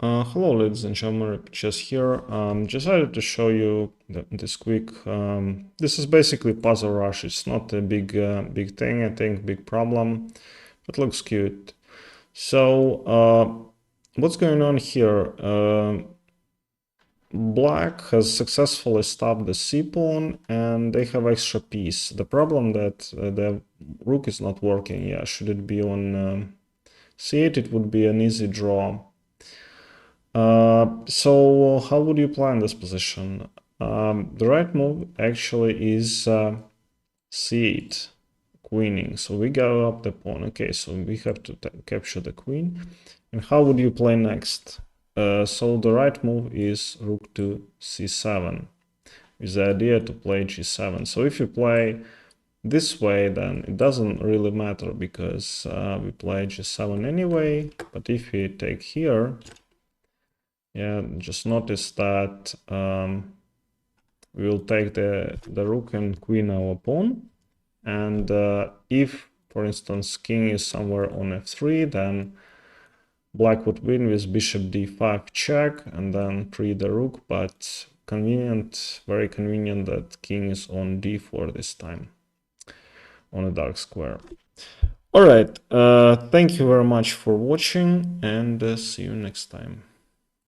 Hello, ladies and gentlemen, just here. Decided to show you this quick. This is basically puzzle rush. It's not a big thing, I think, big problem, but looks cute. So, what's going on here? Black has successfully stopped the c pawn, and they have extra piece. The problem that the rook is not working. Yeah, should it be on c8, it would be an easy draw. So how would you plan this position? The right move actually is c8, queening. So we go up the pawn. Okay, so we have to capture the queen. And how would you play next? So the right move is rook to c7, with the idea to play g7. So if you play this way, then it doesn't really matter because we play g7 anyway. But if we take here, yeah, just notice that we will take the rook and queen our pawn. And if, for instance, king is somewhere on f3, then black would win with bishop d5 check and then free the rook. But convenient, very convenient that king is on d4 this time on a dark square. All right, thank you very much for watching, and see you next time.